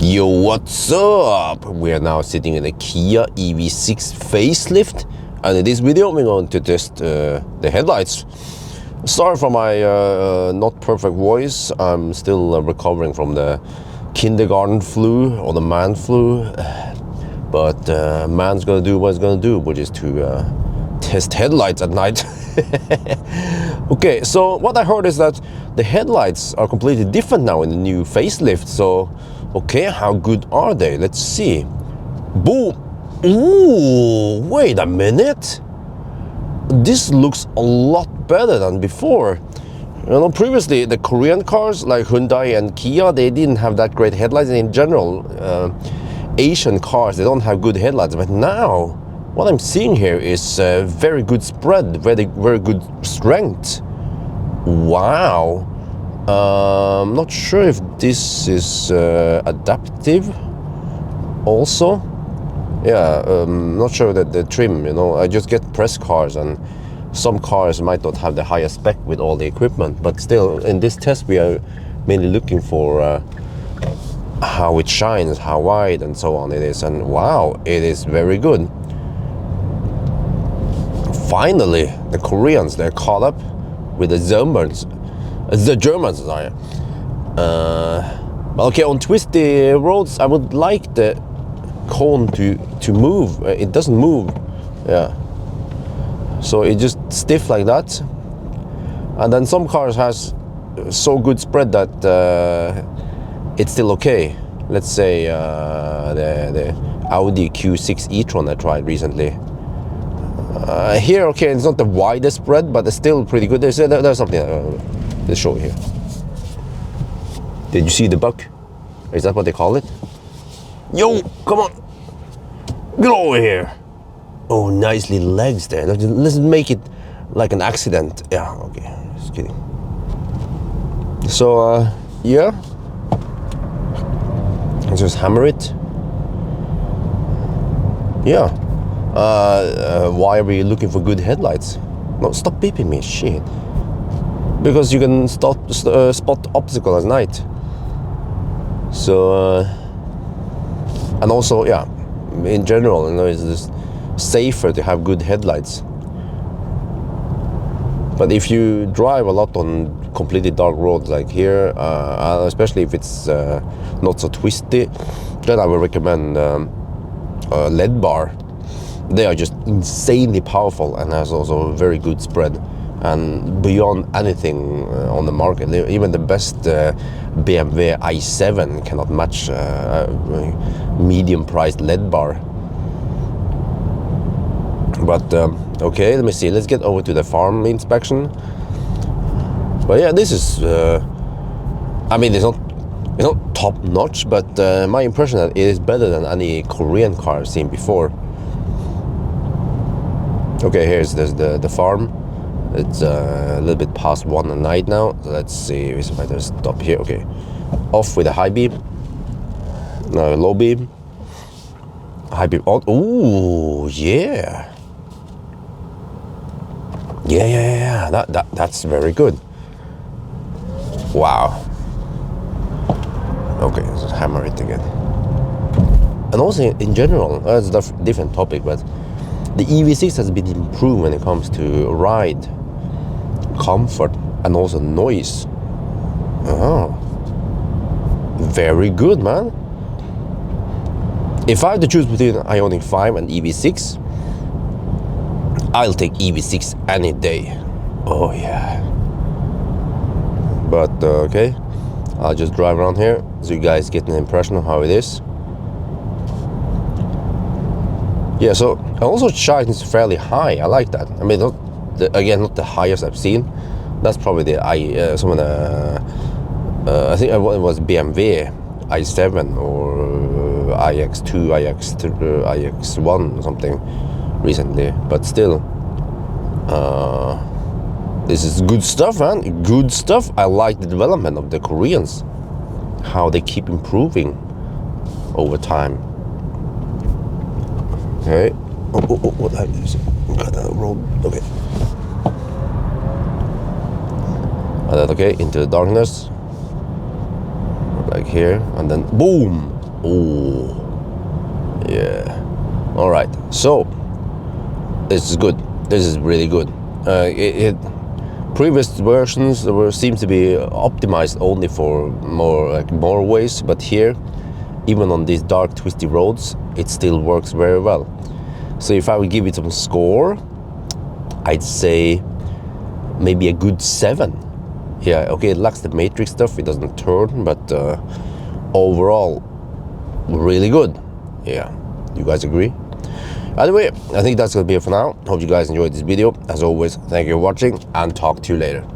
Yo, what's up? We are now sitting in a Kia EV6 facelift, and in this video we're going to test the headlights. Sorry for my not perfect voice. I'm still recovering from the kindergarten flu or the man flu, but man's gonna do what he's gonna do, which is to test headlights at night. Okay, so what I heard is that the headlights are completely different now in the new facelift. So okay, how good are they? Let's see. Boom. Ooh, wait a minute. This looks a lot better than before. You know, previously the Korean cars like Hyundai and Kia, they didn't have that great headlights. And in general, Asian cars, they don't have good headlights. But now, what I'm seeing here is very good spread, very good strength. Wow. I'm not sure if this is adaptive also. Yeah, not sure that the trim, you know, I just get press cars, and some cars might not have the highest spec with all the equipment, but still in this test we are mainly looking for how it shines, how wide and so on it is, and wow, it is very good. Finally, the Koreans, they're caught up with the Germans. Sorry. Okay, on twisty roads, I would like the cone to move. It doesn't move. Yeah. So it's just stiff like that. And then some cars has so good spread that it's still okay. Let's say the Audi Q6 e-tron I tried recently. Here, okay, it's not the widest spread, but it's still pretty good. There's something. Let's show you here. Did you see the buck? Is that what they call it? Yo, come on. Get over here. Oh, nice little legs there. Let's make it like an accident. Yeah, okay, just kidding. So, yeah. Let's just hammer it. Yeah. Why are we looking for good headlights? No, stop beeping me, shit. Because you can spot obstacles at night. So, and also, yeah, in general, you know, it's just safer to have good headlights. But if you drive a lot on completely dark roads like here, especially if it's not so twisty, then I would recommend LED bar. They are just insanely powerful and has also a very good spread. And beyond anything on the market, even the best BMW i7 cannot match medium-priced LED bar. But okay, let me see. Let's get over to the farm inspection. But yeah, this is. I mean, it's not top notch, but my impression that it is better than any Korean car I've seen before. Okay, here's the farm. It's a little bit past 1 at night now. So let's see if I just stop here. Okay, off with a high beam. No, low beam. High beam on. Ooh, yeah. Yeah. That's very good. Wow. Okay, let's just hammer it again. And also in general, that's a different topic, but the EV6 has been improved when it comes to ride, comfort, and also noise. Oh, very good, man. If I have to choose between Ioniq 5 and EV6, I'll take EV6 any day. Oh yeah. But okay, I'll just drive around here so you guys get an impression of how it is. Yeah, so also shines fairly high. I like that. I mean, not the highest I've seen. That's probably the some of the I think it was BMW i7 or iX2, iX1 or something recently. But still, this is good stuff, man. Good stuff. I like the development of the Koreans, how they keep improving over time. Okay. Oh, what is it? Got a road. Okay. And then, okay, into the darkness. Like here, and then boom! Oh, yeah. All right. So this is good. This is really good. Previous versions seem to be optimized only for more ways, but here, even on these dark, twisty roads, it still works very well. So if I would give it some score, I'd say maybe a good 7. Yeah, okay, it lacks the matrix stuff, it doesn't turn, but overall, really good. Yeah, you guys agree? Anyway, I think that's gonna be it for now. Hope you guys enjoyed this video. As always, thank you for watching, and talk to you later.